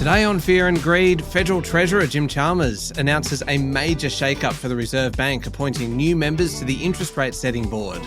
Today on Fear and Greed, Federal Treasurer Jim Chalmers announces a major shake-up for the Reserve Bank, appointing new members to the interest rate setting board.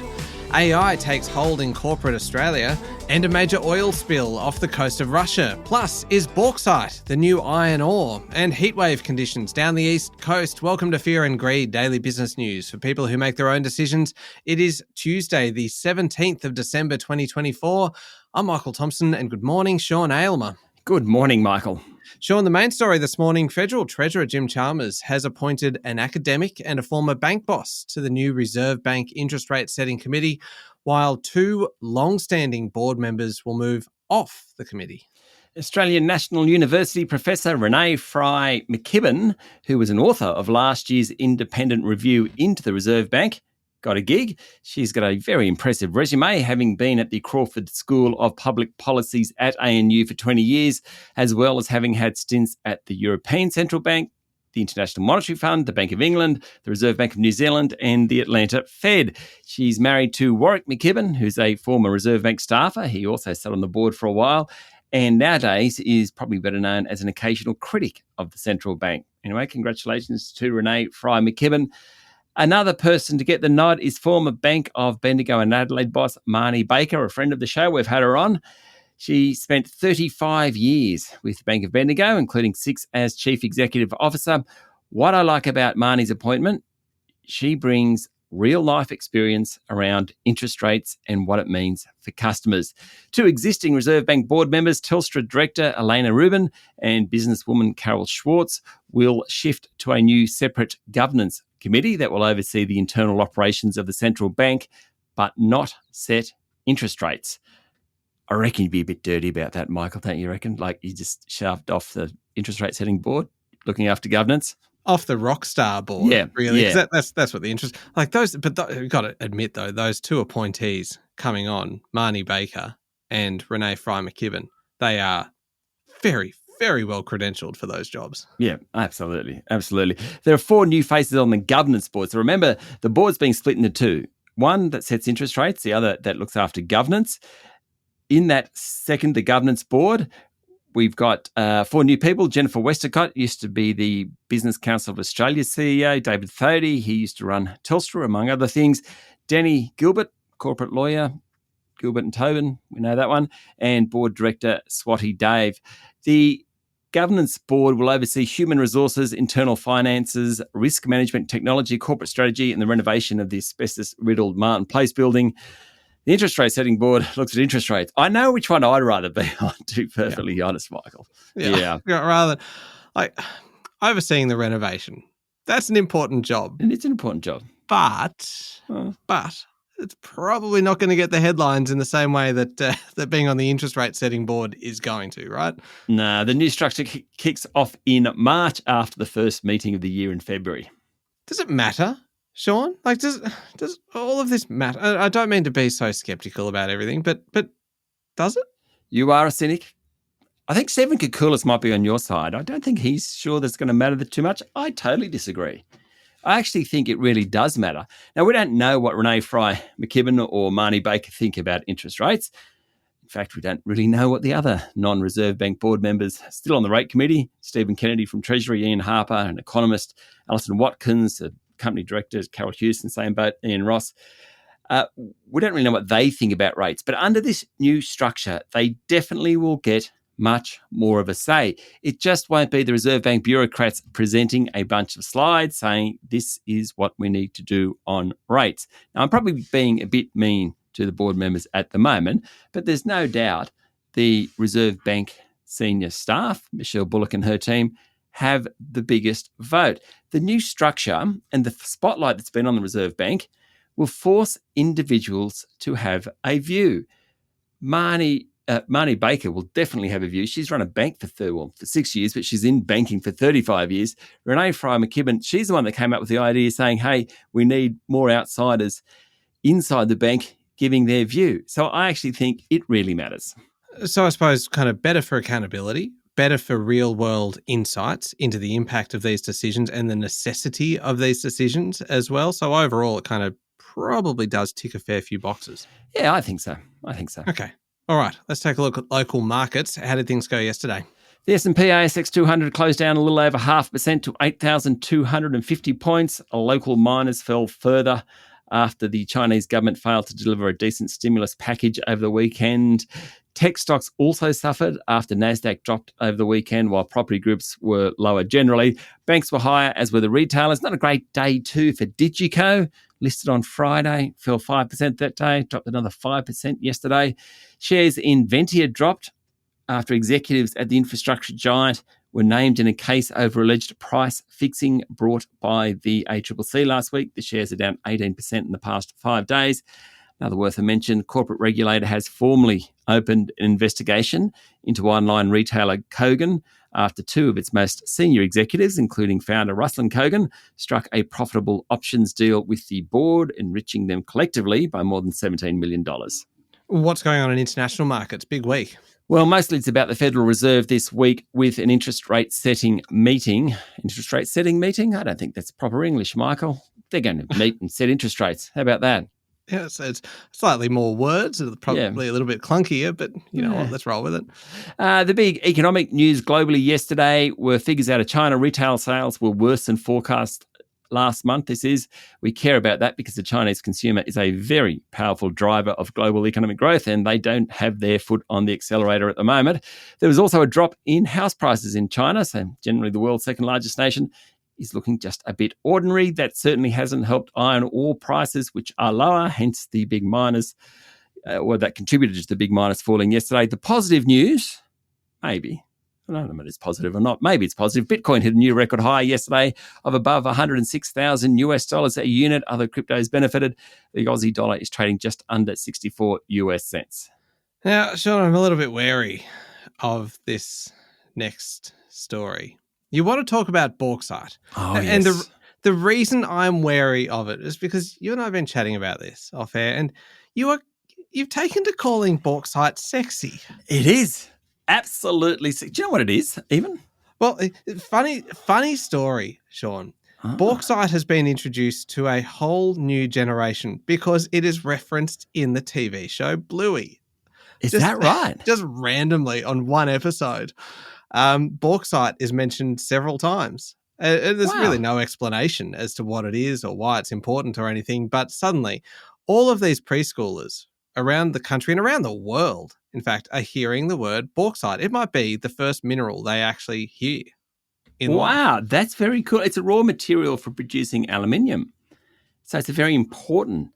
AI takes hold in corporate Australia, and a major oil spill off the coast of Russia. Plus, is bauxite the new iron ore? And heatwave conditions down the east coast. Welcome to Fear and Greed, daily business news for people who make their own decisions. It is Tuesday, the 17th of December 2024. I'm Michael Thompson, and good morning, Sean Aylmer. Good morning, Michael. Sean, the main story this morning, Federal Treasurer Jim Chalmers has appointed an academic and a former bank boss to the new Reserve Bank Interest Rate Setting Committee, while two long-standing board members will move off the committee. Australian National University Professor Renee Fry-McKibben, who was an author of last year's independent review into the Reserve Bank, got a gig. She's got a very impressive resume, having been at the Crawford School of Public Policies at ANU for 20 years, as well as having had stints at the European Central Bank, the International Monetary Fund, the Bank of England, the Reserve Bank of New Zealand, and the Atlanta Fed. She's married to Warwick McKibben, who's a former Reserve Bank staffer. He also sat on the board for a while, and nowadays is probably better known as an occasional critic of the central bank. Anyway, congratulations to Renee Fry-McKibben. Another person to get the nod is former Bank of Bendigo and Adelaide boss Marnie Baker, a friend of the show. We've had her on. She spent 35 years with Bank of Bendigo, including 6 as Chief Executive Officer. What I like about Marnie's appointment, she brings real-life experience around interest rates and what it means for customers. Two existing Reserve Bank board members, Telstra Director Elena Rubin and businesswoman Carol Schwartz, will shift to a new separate governance committee that will oversee the internal operations of the central bank, but not set interest rates. I reckon you'd be a bit dirty about that, Michael, don't you reckon? Like you just shoved off the interest rate setting board, looking after governance. Off the Rockstar board, yeah, really. Yeah. That's what the interest... Like those, but you've got to admit, though, those two appointees coming on, Marnie Baker and Renee Fry-McKibben, they are very, very well credentialed for those jobs. Yeah, absolutely. Absolutely. There are 4 new faces on the governance board. So remember, the board's being split into 2. One that sets interest rates, the other that looks after governance. In that second, the governance board, we've got 4 new people. Jennifer Westacott used to be the Business Council of Australia's CEO. David Thodey, he used to run Telstra, among other things. Denny Gilbert, corporate lawyer, Gilbert and Tobin, we know that one. And board director Swati Dave. The governance board will oversee human resources, internal finances, risk management, technology, corporate strategy, and the renovation of the asbestos-riddled Martin Place building. The interest rate setting board looks at interest rates. I know which one I'd rather be on, to be perfectly honest, Michael. Yeah. Rather, like, overseeing the renovation. That's an important job. And it's an important job. But it's probably not going to get the headlines in the same way that that being on the interest rate setting board is going to, right? No, the new structure kicks off in March after the first meeting of the year in February. Does it matter, Sean? Like, does all of this matter? I don't mean to be so skeptical about everything, but does it? You are a cynic. I think Stephen Koukoulas might be on your side. I don't think he's sure that's going to matter too much. I totally disagree. I actually think it really does matter. Now, we don't know what Renee Fry-McKibben or Marnie Baker think about interest rates. In fact, we don't really know what the other non-Reserve Bank board members still on the rate committee, Stephen Kennedy from Treasury, Ian Harper, an economist, Alison Watkins, the company director, Carol Houston, same boat, Ian Ross. We don't really know what they think about rates. But under this new structure, they definitely will get much more of a say. It just won't be the Reserve Bank bureaucrats presenting a bunch of slides saying this is what we need to do on rates. Now, I'm probably being a bit mean to the board members at the moment, but there's no doubt the Reserve Bank senior staff, Michelle Bullock and her team, have the biggest vote. The new structure and the spotlight that's been on the Reserve Bank will force individuals to have a view. Marnie Baker will definitely have a view. She's run a bank for 6 years, but she's in banking for 35 years. Renee Fry-McKibben, she's the one that came up with the idea saying, hey, we need more outsiders inside the bank giving their view. So I actually think it really matters. So I suppose kind of better for accountability, better for real-world insights into the impact of these decisions and the necessity of these decisions as well. So overall, it kind of probably does tick a fair few boxes. Yeah, I think so. Okay. All right. Let's take a look at local markets. How did things go yesterday? The S&P ASX 200 closed down a little over 0.5% to 8,250 points. Local miners fell further after the Chinese government failed to deliver a decent stimulus package over the weekend. Tech stocks also suffered after Nasdaq dropped over the weekend, while property groups were lower generally. Banks were higher, as were the retailers. Not a great day too for Digico, listed on Friday, fell 5% that day, dropped another 5% yesterday. Shares in Ventia dropped after executives at the infrastructure giant were named in a case over alleged price fixing brought by the ACCC last week. The shares are down 18% in the past 5 days. Another worth a mention, corporate regulator has formally opened an investigation into online retailer Kogan after 2 of its most senior executives, including founder Ruslan Kogan, struck a profitable options deal with the board, enriching them collectively by more than $17 million. What's going on in international markets? Big week. Well, mostly it's about the Federal Reserve this week with an interest rate setting meeting. Interest rate setting meeting? I don't think that's proper English, Michael. They're going to meet and set interest rates. How about that? Yeah, so it's slightly more words, probably a little bit clunkier, but you know what, let's roll with it. The big economic news globally yesterday were figures out of China. Retail sales were worse than forecast last month. We care about that because the Chinese consumer is a very powerful driver of global economic growth, and they don't have their foot on the accelerator at the moment. There was also a drop in house prices in China, so generally the world's second largest nation is looking just a bit ordinary. That certainly hasn't helped iron ore prices, which are lower, hence the big miners, that contributed to the big miners falling yesterday. The positive news, maybe, I don't know if it's positive or not. Maybe it's positive. Bitcoin hit a new record high yesterday of above 106,000 US dollars a unit. Other cryptos benefited. The Aussie dollar is trading just under 64 US cents. Now, Sean, I'm a little bit wary of this next story. You want to talk about bauxite. Oh, and yes. the reason I'm wary of it is because you and I have been chatting about this off air, and you've taken to calling bauxite sexy. It is. Absolutely. Do you know what it is, even? Well, funny story, Sean. Bauxite has been introduced to a whole new generation because it is referenced in the TV show Bluey. Is that right? Just randomly on one episode. Bauxite is mentioned several times. There's really no explanation as to what it is or why it's important or anything, but suddenly all of these preschoolers around the country and around the world, in fact, are hearing the word bauxite. It might be the first mineral they actually hear in life. That's very cool. It's a raw material for producing aluminium. So it's a very important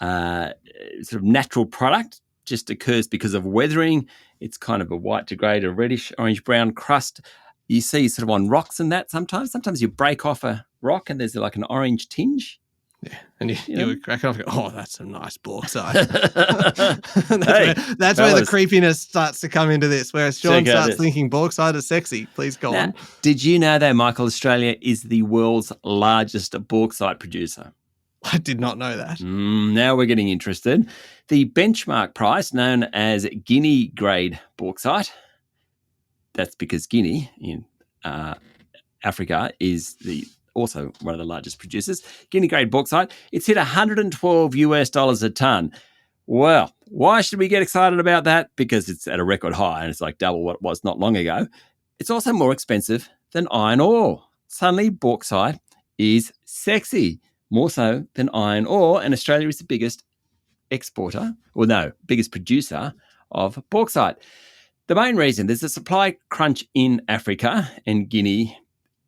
sort of natural product. Just occurs because of weathering. It's kind of a white to grey to reddish orange-brown crust. You see sort of on rocks and that sometimes. Sometimes you break off a rock and there's like an orange tinge. Yeah, and you would crack it off and go, oh, that's some nice bauxite. That's where the creepiness starts to come into this, whereas Sean starts thinking bauxite is sexy. Please go on. Did you know, though, Michael, Australia is the world's largest bauxite producer? I did not know that. Now we're getting interested. The benchmark price, known as Guinea grade bauxite, that's because Guinea in Africa is also one of the largest producers. Guinea grade bauxite, it's hit $112 US a ton. Well, why should we get excited about that? Because it's at a record high and it's like double what it was not long ago. It's also more expensive than iron ore. Suddenly, bauxite is sexy. More so than iron ore, and Australia is the biggest biggest producer of bauxite. The main reason, there's a supply crunch in Africa, and Guinea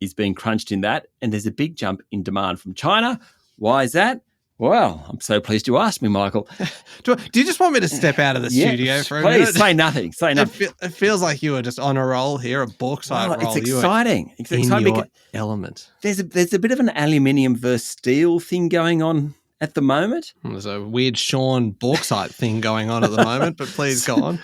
is being crunched in that, and there's a big jump in demand from China. Why is that? Well, I'm so pleased you asked me, Michael. Do you just want me to step out of the studio for a minute? Please, say nothing. It feels like you were just on a roll here, a bauxite roll. It's exciting. It's exciting. Your element. There's a bit of an aluminium versus steel thing going on at the moment. There's a weird Sean bauxite thing going on at the moment, but please go on.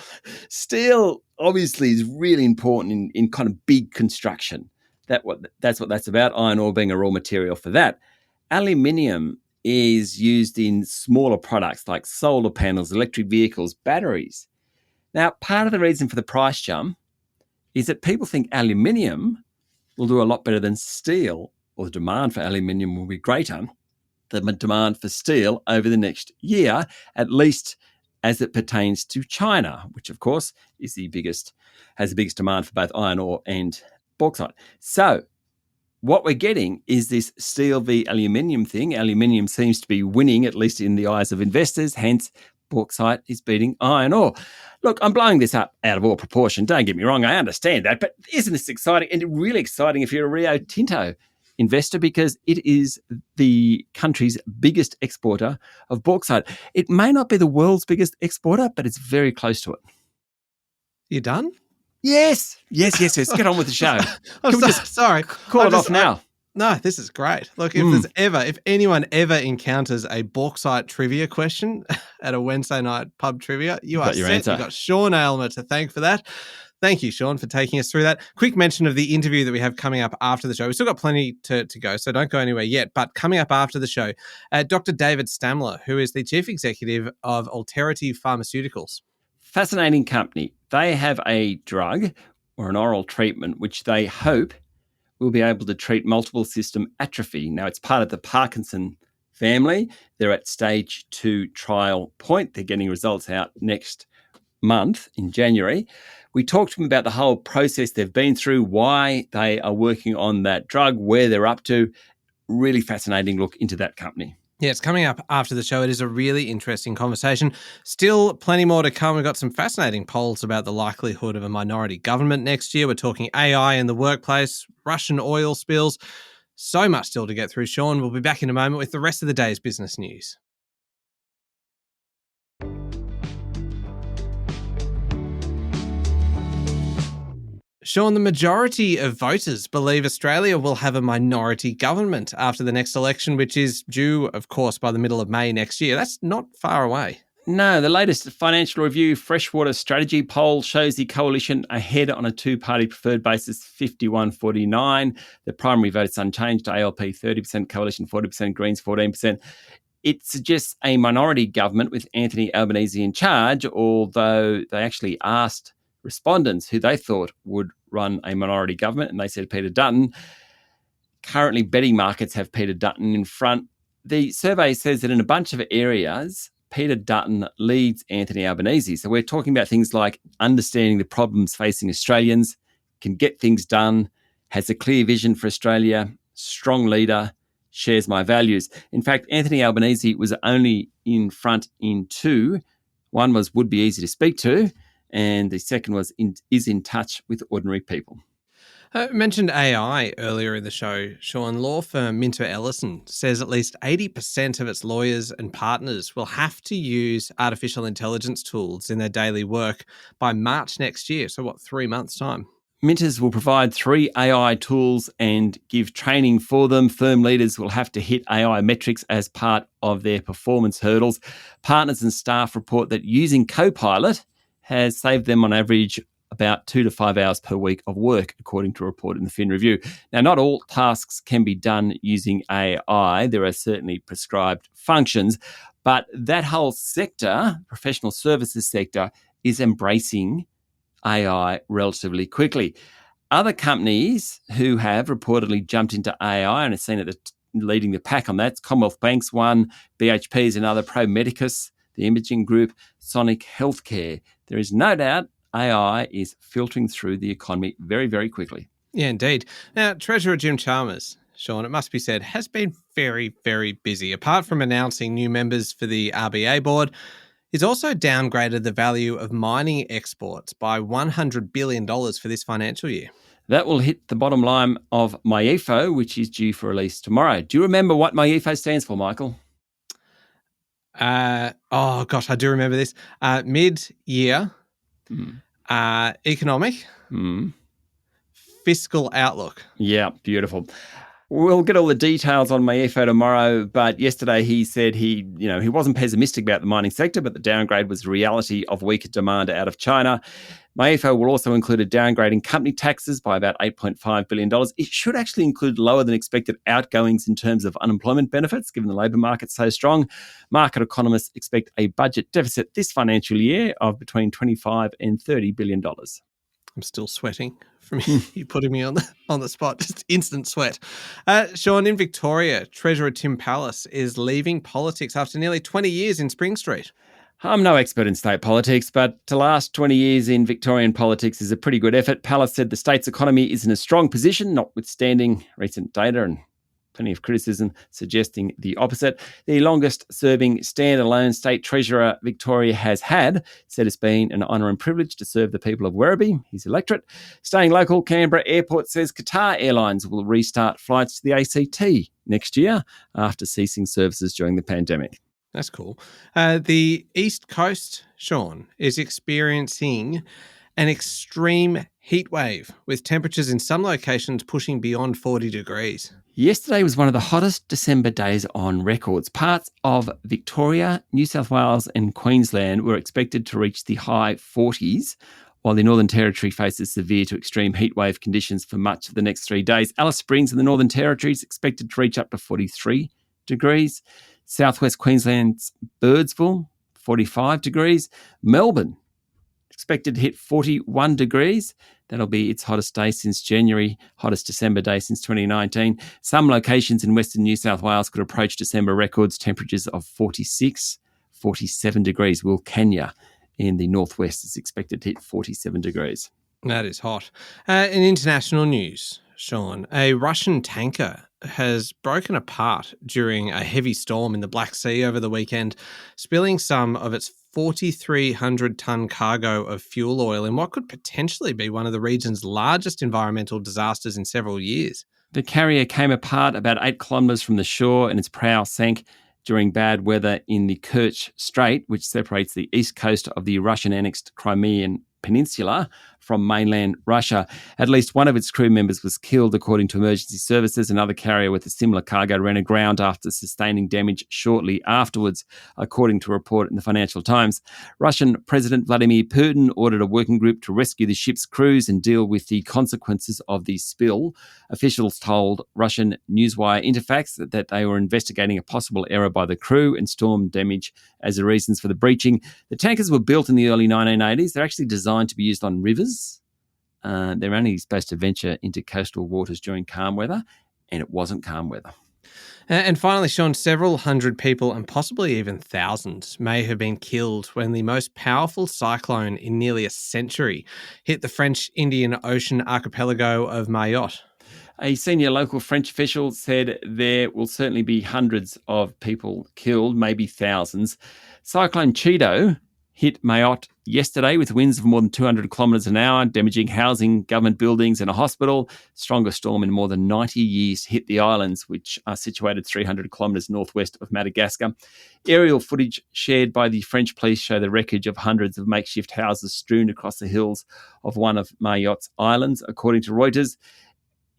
Steel obviously is really important in kind of big construction. That's what that's about, iron ore being a raw material for that. Aluminium is used in smaller products like solar panels, electric vehicles, batteries. Now, part of the reason for the price jump is that people think aluminium will do a lot better than steel, or the demand for aluminium will be greater than the demand for steel over the next year, at least as it pertains to China, which of course has the biggest demand for both iron ore and bauxite. So what we're getting is this steel v aluminium thing. Aluminium seems to be winning, at least in the eyes of investors. Hence, bauxite is beating iron ore. Look, I'm blowing this up out of all proportion. Don't get me wrong. I understand that. But isn't this exciting? And really exciting if you're a Rio Tinto investor, because it is the country's biggest exporter of bauxite. It may not be the world's biggest exporter, but it's very close to it. You done? Yes. Get on with the show. Sorry. Call it off now. No, this is great. Look, if anyone ever encounters a bauxite trivia question at a Wednesday night pub trivia, you are set. You've got Sean Aylmer to thank for that. Thank you, Sean, for taking us through that. Quick mention of the interview that we have coming up after the show. We've still got plenty to go, so don't go anywhere yet. But coming up after the show, Dr. David Stamler, who is the Chief Executive of Alterity Pharmaceuticals. Fascinating company. They have a drug or an oral treatment which they hope will be able to treat multiple system atrophy. Now, it's part of the Parkinson family. They're at stage 2 trial point. They're getting results out next month in January. We talked to them about the whole process they've been through, why they are working on that drug, where they're up to. Really fascinating look into that company. Yeah, it's coming up after the show. It is a really interesting conversation. Still plenty more to come. We've got some fascinating polls about the likelihood of a minority government next year. We're talking AI in the workplace, Russian oil spills. So much still to get through, Sean. We'll be back in a moment with the rest of the day's business news. Sean, the majority of voters believe Australia will have a minority government after the next election, which is due, of course, by the middle of May next year. That's not far away. No, the latest Financial Review Freshwater Strategy poll shows the coalition ahead on a two-party preferred basis, 51-49. The primary vote is unchanged, ALP 30%, Coalition 40%, Greens 14%. It suggests a minority government with Anthony Albanese in charge, although they actually asked respondents who they thought would run a minority government, and they said Peter Dutton. Currently, betting markets have Peter Dutton in front. The survey says that in a bunch of areas, Peter Dutton leads Anthony Albanese. So we're talking about things like understanding the problems facing Australians, can get things done, has a clear vision for Australia, strong leader, shares my values. In fact, Anthony Albanese was only in front in 2. One was would be easy to speak to, and the second was is in touch with ordinary people. I mentioned AI earlier in the show, Sean. Law firm Minter Ellison says at least 80% of its lawyers and partners will have to use artificial intelligence tools in their daily work by March next year. So 3 months' time? Minters will provide 3 AI tools and give training for them. Firm leaders will have to hit AI metrics as part of their performance hurdles. Partners and staff report that using Copilot has saved them on average about 2 to 5 hours per week of work, according to a report in the Fin Review. Now, not all tasks can be done using AI. There are certainly prescribed functions, but that whole sector, professional services sector, is embracing AI relatively quickly. Other companies who have reportedly jumped into AI and are seen at leading the pack on that, Commonwealth Bank's one, BHP is another, Pro Medicus, the imaging group, Sonic Healthcare. There is no doubt AI is filtering through the economy very, very quickly. Yeah, indeed. Now, Treasurer Jim Chalmers, Sean, it must be said, has been very, very busy. Apart from announcing new members for the RBA board, he's also downgraded the value of mining exports by $100 billion for this financial year. That will hit the bottom line of MyEFO, which is due for release tomorrow. Do you remember what MyEFO stands for, Michael? I do remember this. Mid-year economic fiscal outlook. Yeah, beautiful. We'll get all the details on MyEFO tomorrow, but yesterday he said he wasn't pessimistic about the mining sector, but the downgrade was the reality of weaker demand out of China. MyEFO will also include a downgrade in company taxes by about $8.5 billion. It should actually include lower than expected outgoings in terms of unemployment benefits, given the labour market's so strong. Market economists expect a budget deficit this financial year of between $25 and $30 billion. I'm still sweating from you putting me on the spot, just instant sweat. Sean, in Victoria, Treasurer Tim Pallas is leaving politics after nearly 20 years in Spring Street. I'm no expert in state politics, but to last 20 years in Victorian politics is a pretty good effort. Palace said the state's economy is in a strong position, notwithstanding recent data and plenty of criticism suggesting the opposite. The longest-serving standalone state treasurer Victoria has had said it's been an honour and privilege to serve the people of Werribee, his electorate. Staying local, Canberra Airport says Qatar Airlines will restart flights to the ACT next year after ceasing services during the pandemic. That's cool. The East Coast, Sean, is experiencing an extreme heat wave with temperatures in some locations pushing beyond 40 degrees. Yesterday was one of the hottest December days on records. Parts of Victoria, New South Wales and Queensland were expected to reach the high 40s, while the Northern Territory faces severe to extreme heatwave conditions for much of the next 3 days. Alice Springs in the Northern Territory is expected to reach up to 43 degrees. Southwest Queensland's Birdsville, 45 degrees. Melbourne, expected to hit 41 degrees. That'll be its hottest day since January, hottest December day since 2019. Some locations in Western New South Wales could approach December records, temperatures of 46, 47 degrees. Wilcannia in the northwest is expected to hit 47 degrees. That is hot. In international news, Sean, a Russian tanker has broken apart during a heavy storm in the Black Sea over the weekend, spilling some of its 4,300-tonne cargo of fuel oil in what could potentially be one of the region's largest environmental disasters in several years. The carrier came apart about 8 kilometres from the shore and its prow sank during bad weather in the Kerch Strait, which separates the east coast of the Russian-annexed Crimean Peninsula from mainland Russia. At least one of its crew members was killed, according to emergency services. Another carrier with a similar cargo ran aground after sustaining damage shortly afterwards, according to a report in the Financial Times. Russian President Vladimir Putin ordered a working group to rescue the ship's crews and deal with the consequences of the spill. Officials told Russian newswire Interfax that they were investigating a possible error by the crew and storm damage as the reasons for the breaching. The tankers were built in the early 1980s. They're actually designed to be used on rivers. They're only supposed to venture into coastal waters during calm weather, and it wasn't calm weather. And finally, Sean, several hundred people and possibly even thousands may have been killed when the most powerful cyclone in nearly a century hit the French Indian Ocean archipelago of Mayotte. A senior local French official said there will certainly be hundreds of people killed, maybe thousands. Cyclone Chido hit Mayotte yesterday with winds of more than 200 kilometres an hour, damaging housing, government buildings and a hospital. Strongest storm in more than 90 years hit the islands, which are situated 300 kilometres northwest of Madagascar. Aerial footage shared by the French police show the wreckage of hundreds of makeshift houses strewn across the hills of one of Mayotte's islands, according to Reuters.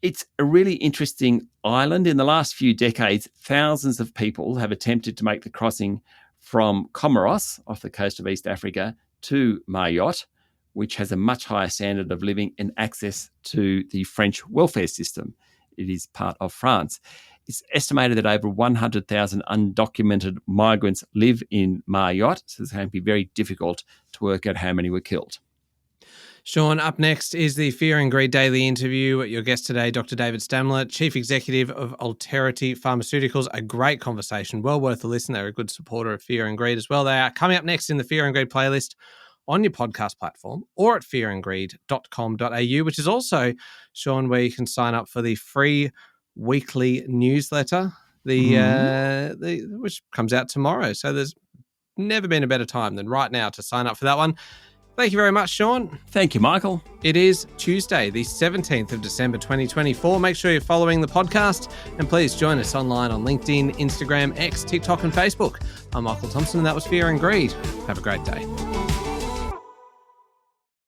It's a really interesting island. In the last few decades, thousands of people have attempted to make the crossing from Comoros, off the coast of East Africa, to Mayotte, which has a much higher standard of living and access to the French welfare system. It is part of France. It's estimated that over 100,000 undocumented migrants live in Mayotte, so it's going to be very difficult to work out how many were killed. Sean, up next is the Fear and Greed Daily interview. Your guest today, Dr. David Stamler, Chief Executive of Alterity Pharmaceuticals. A great conversation, well worth a listen. They're a good supporter of Fear and Greed as well. They are coming up next in the Fear and Greed playlist on your podcast platform or at fearandgreed.com.au, which is also, Sean, where you can sign up for the free weekly newsletter, which comes out tomorrow. So there's never been a better time than right now to sign up for that one. Thank you very much, Sean. Thank you, Michael. It is Tuesday, the 17th of December, 2024. Make sure you're following the podcast and please join us online on LinkedIn, Instagram, X, TikTok and Facebook. I'm Michael Thompson and that was Fear and Greed. Have a great day.